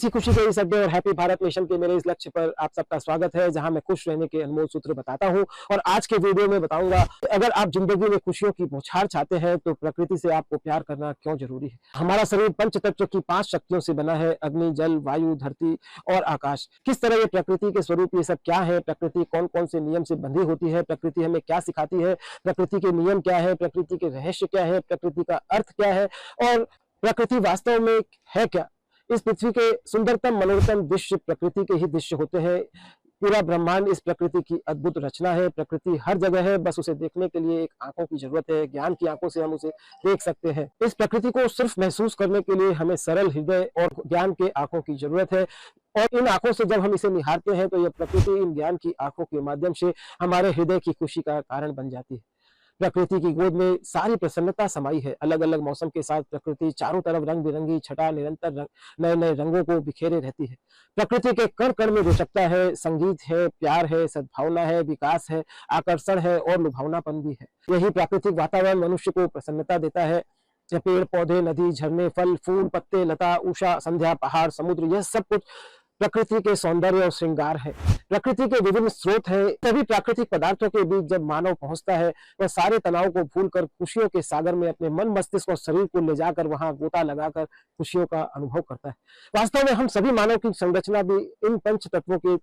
हंसी खुशी के इस अड्डे और हैप्पी भारत मिशन के मेरे इस लक्ष्य पर आप सबका स्वागत है, जहां मैं खुश रहने के अनमोल सूत्र बताता हूं। और आज के वीडियो में बताऊंगा कि अगर आप जिंदगी में खुशियों की बौछार चाहते हैं तो प्रकृति से आपको प्यार करना क्यों जरूरी है। हमारा शरीर पंच तत्व की 5 शक्तियों से बना है, अग्नि, जल, वायु, धरती और आकाश। किस तरह ये प्रकृति के स्वरूप, ये सब क्या है, प्रकृति कौन कौन से नियम से बंधी होती है, प्रकृति हमें क्या सिखाती है, प्रकृति के नियम क्या है, प्रकृति के रहस्य क्या है, प्रकृति का अर्थ क्या है और प्रकृति वास्तव में है क्या। इस पृथ्वी के सुंदरतम मनोरम दृश्य प्रकृति के ही दृश्य होते हैं। पूरा ब्रह्मांड इस प्रकृति की अद्भुत रचना है। प्रकृति हर जगह है, बस उसे देखने के लिए एक आंखों की जरूरत है। ज्ञान की आंखों से हम उसे देख सकते हैं। इस प्रकृति को सिर्फ महसूस करने के लिए हमें सरल हृदय और ज्ञान के आंखों की जरूरत है। और इन आंखों से जब हम इसे निहारते हैं तो यह प्रकृति इन ज्ञान की आंखों के माध्यम से हमारे हृदय की खुशी का कारण बन जाती है। प्रकृति की गोद में सारी प्रसन्नता समाई है। अलग अलग मौसम के साथ प्रकृति चारों तरफ रंग बिरंगी छटा निरंतर नए नए रंगों को बिखेरे रहती है। प्रकृति के कण कण में रोचकता है, संगीत है, प्यार है, सद्भावना है, विकास है, आकर्षण है और लुभावनापन भी है। यही प्राकृतिक वातावरण मनुष्य को प्रसन्नता देता है। पेड़ पौधे, नदी, झरने, फल, फूल, पत्ते, लता, उषा, संध्या, पहाड़, समुद्र, यह सब कुछ प्रकृति के सौंदर्य और श्रृंगार है। प्रकृति के विभिन्न स्रोत हैं। सभी प्राकृतिक पदार्थों के बीच जब मानव पहुंचता है वह सारे तनाव को भूलकर खुशियों के सागर में अपने मन, मस्तिष्क और शरीर को ले जाकर वहां गोता लगाकर खुशियों का अनुभव करता है। वास्तव में हम सभी मानव की संरचना भी इन पंच तत्वों के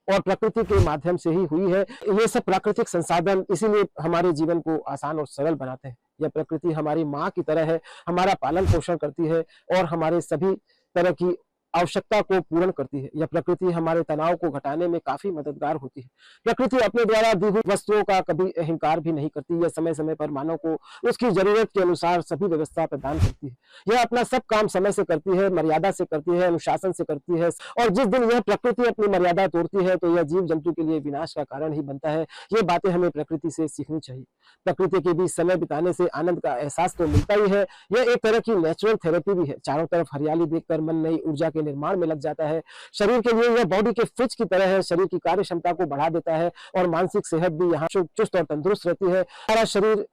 और प्रकृति के माध्यम से ही हुई है। ये सब प्राकृतिक संसाधन इसीलिए हमारे जीवन को आसान और सरल बनाते हैं। यह प्रकृति हमारी माँ की तरह है, हमारा पालन पोषण करती है और हमारे सभी तरह की आवश्यकता को पूर्ण करती है। यह प्रकृति हमारे तनाव को घटाने में काफी मददगार होती है। प्रकृति अपने द्वारा दी हुई वस्तुओं का कभी अहंकार भी नहीं करती। यह समय समय पर मानव को उसकी जरूरत के अनुसार सभी व्यवस्था प्रदान करती है। यह अपना सब काम समय से करती है, मर्यादा से करती है, अनुशासन से करती है। और जिस दिन यह प्रकृति अपनी मर्यादा तोड़ती है तो यह जीव जंतु के लिए विनाश का कारण ही बनता है। ये बातें हमें प्रकृति से सीखनी चाहिए। प्रकृति के बीच समय बिताने से आनंद का एहसास तो मिलता ही है, यह एक तरह की नेचुरल थेरेपी भी है। चारों तरफ हरियाली देखकर मन नई ऊर्जा के निर्माण में लग जाता है। शरीर के लिए यह बॉडी के फ्रिज की तरह है, शरीर की कार्य क्षमता को बढ़ा देता है और मानसिक सेहत भी यहाँ चुस्त और तंदुरुस्त रहती है। हमारा शरीर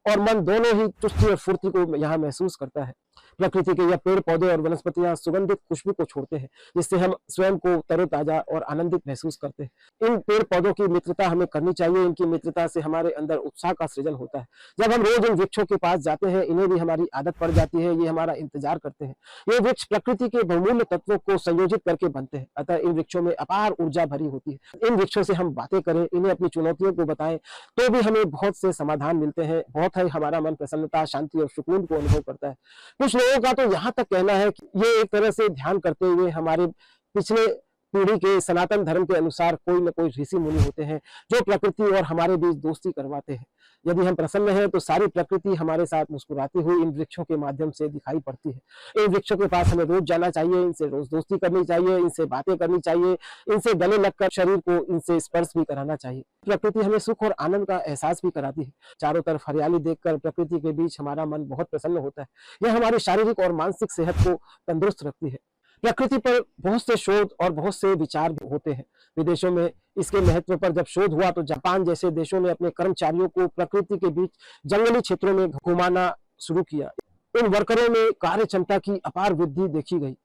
और मन दोनों ही चुस्ती और फुर्ती को यहाँ महसूस करता है। प्रकृति के यह पेड़ पौधे और वनस्पतियां सुगंधित खुशबू को छोड़ते हैं, जिससे हम स्वयं को तरोताजा और आनंदित महसूस करते हैं। इन पेड़ पौधों की मित्रता हमें करनी चाहिए। इनकी मित्रता से हमारे अंदर उत्साह का सृजन होता है। जब हम रोज इन वृक्षों के पास जाते हैं, इन्हें भी हमारी आदत पड़ जाती है। ये हमारा इंतजार करते हैं। ये वृक्ष प्रकृति के बहुमूल्य तत्वों को संयोजित करके बनते हैं, अतः इन वृक्षों में अपार ऊर्जा भरी होती है। इन वृक्षों से हम बातें करें, इन्हें अपनी चुनौतियों को बताएं तो भी हमें बहुत से समाधान मिलते हैं। बहुत है हमारा मन प्रसन्नता, शांति और सुकून को अनुभव करता है। कुछ लोगों का तो यहाँ तक कहना है कि ये एक तरह से ध्यान करते हुए हमारे पिछले पीढ़ी के सनातन धर्म के अनुसार कोई न कोई ऋषि मुनि होते हैं जो प्रकृति और हमारे बीच दोस्ती करवाते हैं। यदि हम प्रसन्न हैं तो सारी प्रकृति हमारे साथ मुस्कुराती हुई इन वृक्षों के माध्यम से दिखाई पड़ती है। इन वृक्षों के पास हमें रोज जाना चाहिए, इनसे रोज दोस्ती करनी चाहिए, इनसे बातें करनी चाहिए, इनसे गले लगकर शरीर को इनसे स्पर्श भी कराना चाहिए। प्रकृति हमें सुख और आनंद का एहसास भी कराती है। चारों तरफ हरियाली देखकर प्रकृति के बीच हमारा मन बहुत प्रसन्न होता है। यह हमारी शारीरिक और मानसिक सेहत को तंदुरुस्त रखती है। प्रकृति पर बहुत से शोध और बहुत से विचार होते हैं। विदेशों में इसके महत्व पर जब शोध हुआ तो जापान जैसे देशों ने अपने कर्मचारियों को प्रकृति के बीच जंगली क्षेत्रों में घुमाना शुरू किया। इन वर्करों में कार्य क्षमता की अपार वृद्धि देखी गई।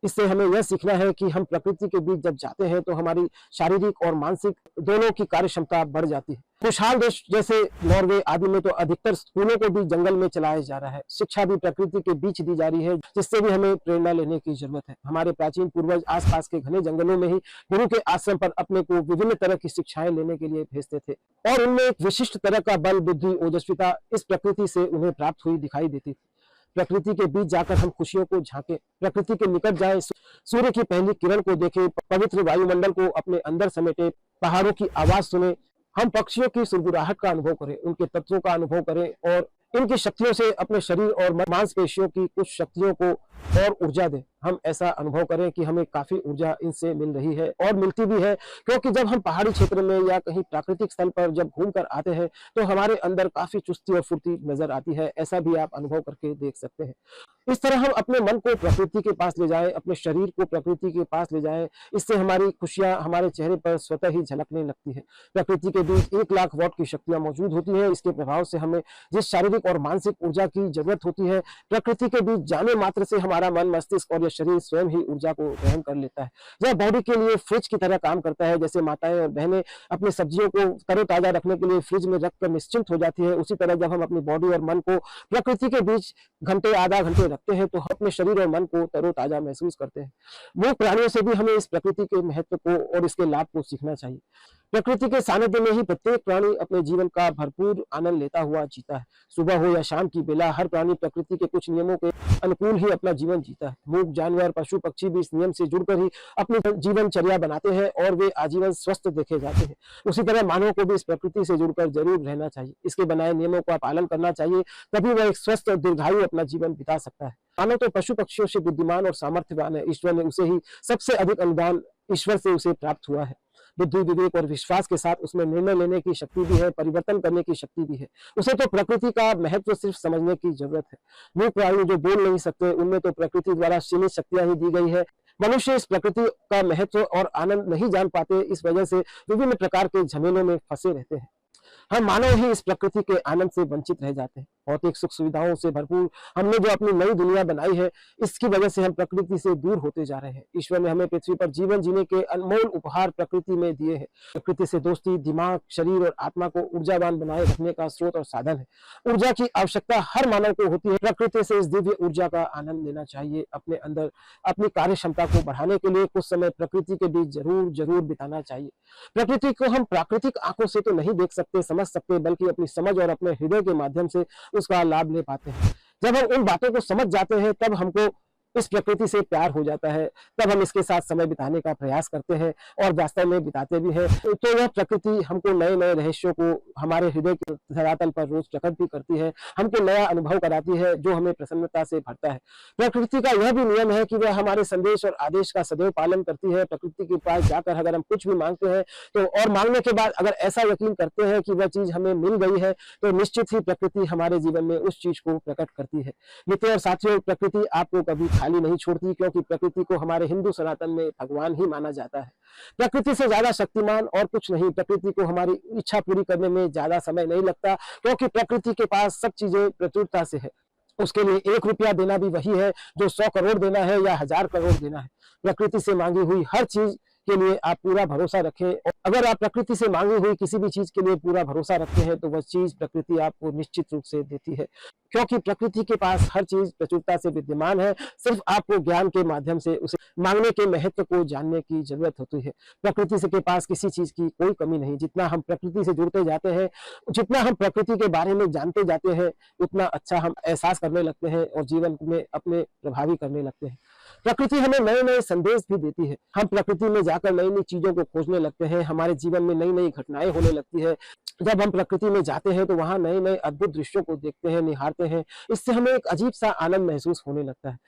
इससे हमें यह सीखना है कि हम प्रकृति के बीच जब जाते हैं तो हमारी शारीरिक और मानसिक दोनों की कार्य क्षमता बढ़ जाती है। खुशहाल देश जैसे नॉर्वे आदि में तो अधिकतर स्कूलों को भी जंगल में चलाया जा रहा है। शिक्षा भी प्रकृति के बीच दी जा रही है, जिससे भी हमें प्रेरणा लेने की जरूरत है। हमारे प्राचीन पूर्वज आसपास के घने जंगलों में ही गुरु के आश्रम पर अपने को विभिन्न तरह की शिक्षाएं लेने के लिए भेजते थे और उनमें एक विशिष्ट तरह का बल, बुद्धि, ओजस्विता इस प्रकृति से उन्हें प्राप्त हुई दिखाई देती थी। प्रकृति के बीच जाकर हम खुशियों को झांके, प्रकृति के निकट जाए, सूर्य की पहली किरण को देखे, पवित्र वायुमंडल को अपने अंदर समेटे, पहाड़ों की आवाज सुने, हम पक्षियों की सुरगुराहट का अनुभव करें, उनके तत्वों का अनुभव करें और इनकी शक्तियों से अपने शरीर और मांसपेशियों की कुछ शक्तियों को और ऊर्जा दें। हम ऐसा अनुभव करें कि हमें काफी ऊर्जा इनसे मिल रही है और मिलती भी है, क्योंकि जब हम पहाड़ी क्षेत्र में या कहीं प्राकृतिक स्थल पर जब घूम कर आते हैं तो हमारे अंदर काफी चुस्ती और फुर्ती नजर आती है। ऐसा भी आप अनुभव करके देख सकते हैं। इस तरह हम अपने मन को प्रकृति के पास ले जाएं, अपने शरीर को प्रकृति के पास ले जाएं। इससे हमारी खुशियां हमारे चेहरे पर स्वतः ही झलकने लगती है। प्रकृति के बीच 1 लाख वॉट की शक्तियां मौजूद होती है। इसके प्रभाव से हमें जिस शारीरिक और मानसिक ऊर्जा की जरूरत होती है, प्रकृति के बीच जाने मात्र से हमारा मन, मस्तिष्क और यह शरीर स्वयं ही ऊर्जा को ग्रहण कर लेता है। यह बॉडी के लिए फ्रिज की तरह काम करता है। जैसे माताएं और बहनें अपनी सब्जियों को तरोताजा रखने के लिए फ्रिज में रखकर निश्चिंत हो जाती है, उसी तरह जब हम अपनी बॉडी और मन को प्रकृति के बीच घंटे आधा घंटे रखते हैं तो हम अपने शरीर और मन को तरोताजा महसूस करते हैं। मूक प्राणियों से भी हमें इस प्रकृति के महत्व को और इसके लाभ को सीखना चाहिए। प्रकृति के सानिध्य में ही प्रत्येक प्राणी अपने जीवन का भरपूर आनंद लेता हुआ जीता है। सुबह हो या शाम की बेला हर प्राणी प्रकृति के कुछ नियमों के अनुकूल ही अपना जीवन जीता है। मूक जानवर, पशु, पक्षी भी इस नियम से जुड़कर ही अपनी जीवनचर्या बनाते हैं और वे आजीवन स्वस्थ देखे जाते हैं। उसी तरह मानव को भी इस प्रकृति से जुड़कर जरूर रहना चाहिए। इसके बनाए नियमों का पालन करना चाहिए, तभी वह एक स्वस्थ और दीर्घायु अपना जीवन बिता सकता है। मानव तो पशु पक्षियों से बुद्धिमान और सामर्थ्यवान है। ईश्वर ने उसे ही सबसे अधिक अनुदान ईश्वर से उसे प्राप्त हुआ है। बुद्धि, विवेक और विश्वास के साथ उसमें निर्णय लेने की शक्ति भी है, परिवर्तन करने की शक्ति भी है। उसे तो प्रकृति का महत्व सिर्फ समझने की जरूरत है। मूक प्राणी जो बोल नहीं सकते, उनमें तो प्रकृति द्वारा सीमित शक्तियां ही दी गई है। मनुष्य इस प्रकृति का महत्व और आनंद नहीं जान पाते, इस वजह से विभिन्न प्रकार के झमेलों में फंसे रहते हैं। हम मानव ही इस प्रकृति के आनंद से वंचित रह जाते हैं। भौतिक सुख सुविधाओं से भरपूर हमने जो अपनी नई दुनिया बनाई है, इसकी वजह से हम प्रकृति से दूर होते जा रहे हैं। ईश्वर ने हमें पृथ्वी पर जीवन जीने के अनमोल उपहार प्रकृति में दिए हैं। प्रकृति से दोस्ती दिमाग, शरीर और आत्मा को ऊर्जावान बनाए रखने का स्रोत और साधन है। ऊर्जा की आवश्यकता हर मानव को होती है। प्रकृति से इस दिव्य ऊर्जा का आनंद लेना चाहिए। अपने अंदर अपनी कार्य क्षमता को बढ़ाने के लिए कुछ समय प्रकृति के बीच जरूर बिताना चाहिए। प्रकृति को हम प्राकृतिक आंखों से तो नहीं देख सकते, समझ सकते, बल्कि अपनी समझ और अपने हृदय के माध्यम से उसका लाभ ले पाते हैं। जब हम उन बातों को समझ जाते हैं तब हमको इस प्रकृति से प्यार हो जाता है, तब हम इसके साथ समय बिताने का प्रयास करते हैं और वास्तव में बिताते भी हैं। तो यह प्रकृति हमको नए नए रहस्यों को हमारे हृदय के धरातल पर रोज प्रकट भी करती है, हमको नया अनुभव कराती है जो हमें प्रसन्नता से भरता है। प्रकृति का यह भी नियम है कि वह हमारे संदेश और आदेश का सदैव पालन करती है। प्रकृति के पास जाकर अगर हम कुछ भी मांगते हैं तो और मांगने के बाद अगर ऐसा यकीन करते हैं कि वह चीज हमें मिल गई है, तो निश्चित ही प्रकृति हमारे जीवन में उस चीज को प्रकट करती है। मित्रों और साथियों, प्रकृति आपको कभी खाली नहीं छोड़ती, क्योंकि प्रकृति को हमारे हिंदू सनातन में भगवान ही माना जाता है। प्रकृति से ज्यादा शक्तिमान और कुछ नहीं। प्रकृति को हमारी इच्छा पूरी करने में ज्यादा समय नहीं लगता, क्योंकि प्रकृति के पास सब चीजें प्रचुरता से है। उसके लिए 1 रुपया देना भी वही है जो 100 करोड़ देना है या 1000 करोड़ देना है। प्रकृति से मांगी हुई हर चीज के लिए आप पूरा भरोसा रखें। और अगर आप प्रकृति से मांगी हुई किसी भी चीज के लिए पूरा भरोसा रखते हैं तो वह चीज प्रकृति आपको निश्चित रूप से देती है, क्योंकि प्रकृति के पास हर चीज प्रचुरता से विद्यमान है। सिर्फ आपको ज्ञान के माध्यम से उसे मांगने के महत्व को जानने की जरूरत होती है। प्रकृति से के पास किसी चीज की कोई कमी नहीं। जितना हम प्रकृति से जुड़ते जाते हैं, जितना हम प्रकृति के बारे में जानते जाते हैं, उतना अच्छा हम एहसास करने लगते हैं और जीवन में अपने प्रभावी करने लगते हैं। प्रकृति हमें नए नए संदेश भी देती है। हम प्रकृति में जाकर नई नई चीजों को खोजने लगते हैं। हमारे जीवन में नई नई घटनाएं होने लगती है। जब हम प्रकृति में जाते हैं तो वहां नए नए अद्भुत दृश्यों को देखते हैं, निहारते हैं। इससे हमें एक अजीब सा आनंद महसूस होने लगता है।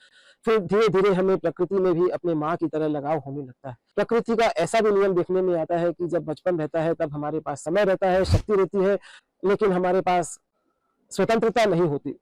फिर धीरे धीरे हमें प्रकृति में भी अपने माँ की तरह लगाव होने लगता है। प्रकृति का ऐसा भी नियम देखने में आता है कि जब बचपन रहता है तब हमारे पास समय रहता है, शक्ति रहती है, लेकिन हमारे पास स्वतंत्रता नहीं होती।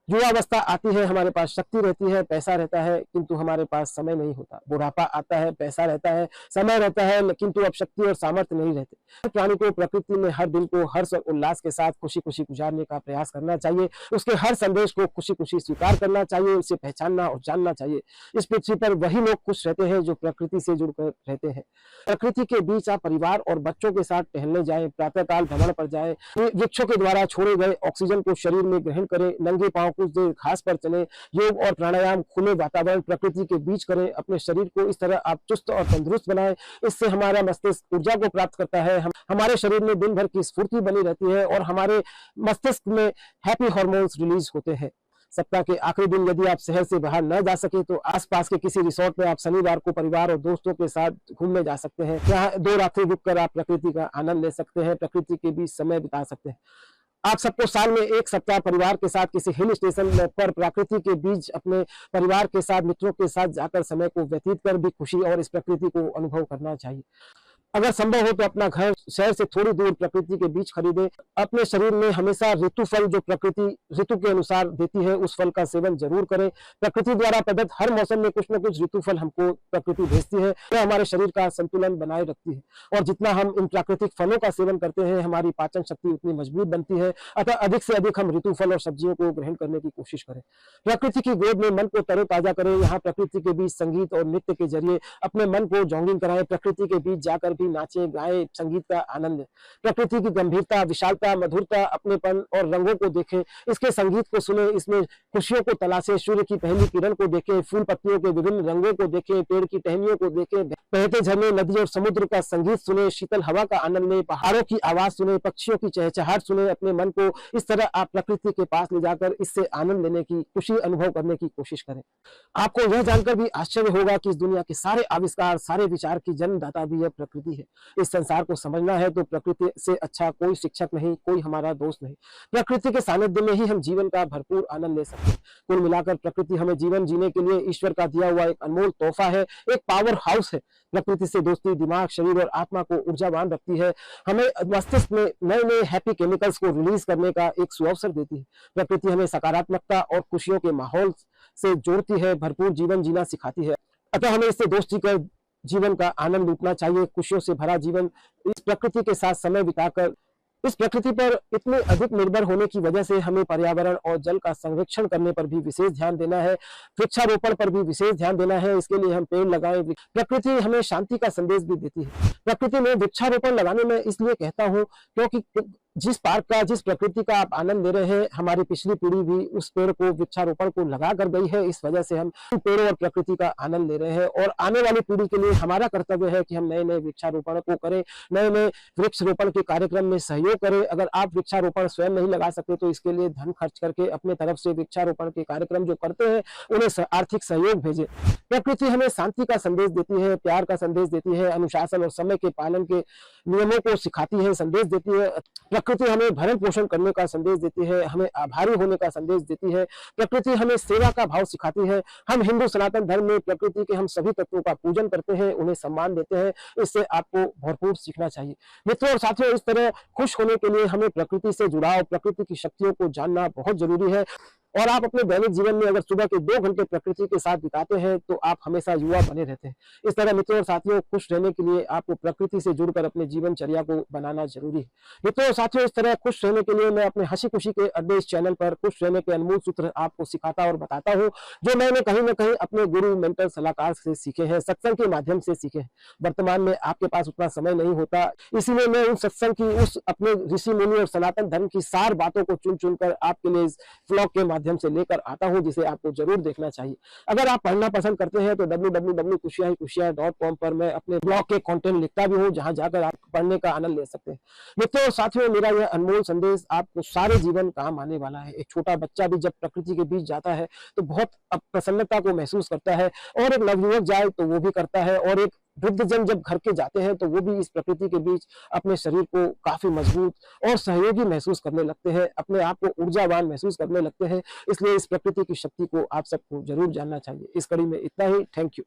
युवावस्था आती है, हमारे पास शक्ति रहती है, पैसा रहता है, किंतु हमारे पास समय नहीं होता। बुढ़ापा आता है, पैसा रहता है, समय रहता है, किंतु अब शक्ति और सामर्थ्य नहीं रहते। प्राणी को प्रकृति में हर दिन को हर्ष और उल्लास के साथ खुशी खुशी गुजारने का प्रयास करना चाहिए। उसके हर संदेश को खुशी खुशी स्वीकार करना चाहिए, उसे पहचानना और जानना चाहिए। इस पृथ्वी पर वही लोग खुश रहते हैं जो प्रकृति से जुड़कर रहते हैं। प्रकृति के बीच आप परिवार और बच्चों के साथ टहलने जाएं, प्रातःकाल भ्रमण पर जाएं, वृक्षों के द्वारा छोड़े गए ऑक्सीजन को शरीर में ग्रहण करें, नंगे पांव कुछ देर घास पर चले, योग और प्राणायाम खुले वातावरण प्रकृति के बीच करें। अपने शरीर को इस तरह आप चुस्त और तंदुरुस्त बनाएं। इससे हमारा मस्तिष्क ऊर्जा को प्राप्त करता है, हमारे शरीर में दिन भर की स्फूर्ति बनी रहती है और हमारे मस्तिष्क में हैप्पी हार्मोन्स रिलीज होते हैं। सप्ताह के आखिरी दिन यदि आप शहर से बाहर न जा सके तो आसपास के किसी रिसोर्ट में आप शनिवार को परिवार और दोस्तों के साथ घूमने जा सकते हैं। यहाँ 2 रात्रि रुककर आप प्रकृति का आनंद ले सकते हैं, प्रकृति के बीच समय बिता सकते हैं। आप सबको साल में 1 सप्ताह परिवार के साथ किसी हिल स्टेशन पर प्रकृति के बीच अपने परिवार के साथ, मित्रों के साथ जाकर समय को व्यतीत कर भी खुशी और इस प्रकृति को अनुभव करना चाहिए। अगर संभव हो तो अपना घर शहर से थोड़ी दूर प्रकृति के बीच खरीदे। अपने शरीर में हमेशा ऋतु फल जो प्रकृति ऋतु के अनुसार देती है उस फल का सेवन जरूर करें। प्रकृति द्वारा प्रदत्त हर मौसम में कुछ न कुछ ऋतु फल हमको प्रकृति भेजती है, वह हमारे शरीर का संतुलन बनाए रखती है। और जितना हम इन प्राकृतिक फलों का सेवन करते हैं हमारी पाचन शक्ति उतनी मजबूत बनती है। अतः अधिक से अधिक हम ऋतु फल और सब्जियों को ग्रहण करने की कोशिश करें। प्रकृति की गोद में मन को तरोताजा करें। यहाँ प्रकृति के बीच संगीत और नृत्य के जरिए अपने मन को जॉगिंग कराएं। प्रकृति के बीच जाकर भी नाचें गाएं, संगीत का आनंद लें। प्रकृति की गंभीरता, विशालता, मधुरता, अपनेपन और रंगों को देखें। इसके संगीत को सुने, इसमें खुशियों को तलाशें। सूर्य की पहली किरण को देखें, फूल पत्तियों के विभिन्न रंगों को देखें, पेड़ की टहनियों को देखें, बहते झरने, नदी और समुद्र का संगीत सुने, शीतल हवा का आनंद लें, पहाड़ों की आवाज सुने, पक्षियों की चहचहाहट सुने। अपने मन को इस तरह आप प्रकृति के पास ले जाकर इससे आनंद लेने की, खुशी अनुभव करने की कोशिश करें। आपको यह जानकर भी आश्चर्य होगा कि इस दुनिया के सारे आविष्कार, सारे विचार की जन्मदाता भी यह प्रकृति है। इस संसार को समझना है तो प्रकृति से अच्छा कोई शिक्षक नहीं, कोई हमारा दोस्त नहीं। प्रकृति के सानिध्य में ही हम जीवन का भरपूर आनंद ले सकते हैं। कुल मिलाकर प्रकृति हमें जीवन जीने के लिए ईश्वर का दिया हुआ एक अनमोल तोहफा है, एक पावर हाउस है। प्रकृति से दोस्ती दिमाग, शरीर और आत्मा को ऊर्जावान रखती है, हमें मस्तिष्क में नए नए हैप्पी केमिकल्स को रिलीज करने का एक सुअवसर देती है। प्रकृति हमें सकारात्मकता और खुशियों के माहौल से जोड़ती है, भरपूर जीवन जीना सिखाती है। अतः हमें इससे दोस्ती कर जीवन का आनंद लूटना चाहिए। खुशियों से भरा जीवन इस प्रकृति के साथ समय बिताकर, इस प्रकृति पर इतने अधिक निर्भर होने की वजह से हमें पर्यावरण और जल का संरक्षण करने पर भी विशेष ध्यान देना है, वृक्षारोपण पर भी विशेष ध्यान देना है। इसके लिए हम पेड़ लगाएं। प्रकृति हमें शांति का संदेश भी देती है। प्रकृति में वृक्षारोपण लगाने में इसलिए कहता हूं क्योंकि जिस पार्क का, जिस प्रकृति का आप आनंद ले रहे हैं, हमारी पिछली पीढ़ी भी उस पेड़ को, वृक्षारोपण को लगा कर गई है। इस वजह से हम पेड़ों और प्रकृति का आनंद ले रहे हैं और आने वाली पीढ़ी के लिए हमारा कर्तव्य है कि हम नए नए वृक्षारोपण को करें, नए नए वृक्षारोपण के कार्यक्रम में सहयोग करें। अगर आप वृक्षारोपण स्वयं नहीं लगा सकते तो इसके लिए धन खर्च करके अपने तरफ से वृक्षारोपण के कार्यक्रम जो करते हैं उन्हें आर्थिक सहयोग भेजें। प्रकृति हमें शांति का संदेश देती है, प्यार का संदेश देती है, अनुशासन और समय के पालन के नियमों को सिखाती है, संदेश देती है। प्रकृति हमें भरण पोषण करने का संदेश देती है, हमें आभारी होने का संदेश देती है। प्रकृति हमें सेवा का भाव सिखाती है। हम हिंदू सनातन धर्म में प्रकृति के हम सभी तत्वों का पूजन करते हैं, उन्हें सम्मान देते हैं। इससे आपको भरपूर सीखना चाहिए। मित्रों और साथियों, इस तरह खुश होने के लिए हमें प्रकृति से जुड़ाव, प्रकृति की शक्तियों को जानना बहुत जरूरी है। और आप अपने दैनिक जीवन में अगर सुबह के 2 घंटे प्रकृति के साथ बिताते हैं तो आप हमेशा युवा बने रहते हैं। इस तरह मित्रों और साथियों, खुश रहने के लिए आपको प्रकृति से जुड़कर अपने जीवनचर्या को बनाना जरूरी है। मित्रों और साथियों, इस तरह खुश रहने के लिए मैं अपने हंसी खुशी के अड्डे इस चैनल पर खुश रहने के अनमोल सूत्र आपको सिखाता और बताता हूँ, जो मैंने कहीं न कहीं अपने गुरु, मेंटर, सलाहकार से सीखे हैं, सत्संग के माध्यम से सीखे हैं। वर्तमान में आपके पास उतना समय नहीं होता, इसीलिए मैं उन सत्संग की, उस अपने ऋषि मुनि और सनातन धर्म की सार बातों को चुन चुनकर आपके लिए इस व्लॉग के माध्यम से लेकर आता हूं, जिसे आपको जरूर देखना चाहिए। अगर आप पढ़ना पसंद करते हैं तो www.kushiyahi.com पर मैं अपने ब्लॉग के कंटेंट लिखता भी हूं, जहां जाकर आप पढ़ने का आनंद ले सकते हैं। मित्रों और साथियों, मेरा यह अनमोल संदेश आपको सारे जीवन काम आने वाला है। एक छोटा बच्चा भी जब प्रकृति के बीच जाता है तो बहुत प्रसन्नता को महसूस करता है, और एक नवयुवक जाए तो वो भी करता है, और एक वृद्धजन जब घर के जाते हैं तो वो भी इस प्रकृति के बीच अपने शरीर को काफी मजबूत और सहयोगी महसूस करने लगते हैं, अपने आप को ऊर्जावान महसूस करने लगते हैं। इसलिए इस प्रकृति की शक्ति को आप सबको जरूर जानना चाहिए। इस कड़ी में इतना ही। Thank you.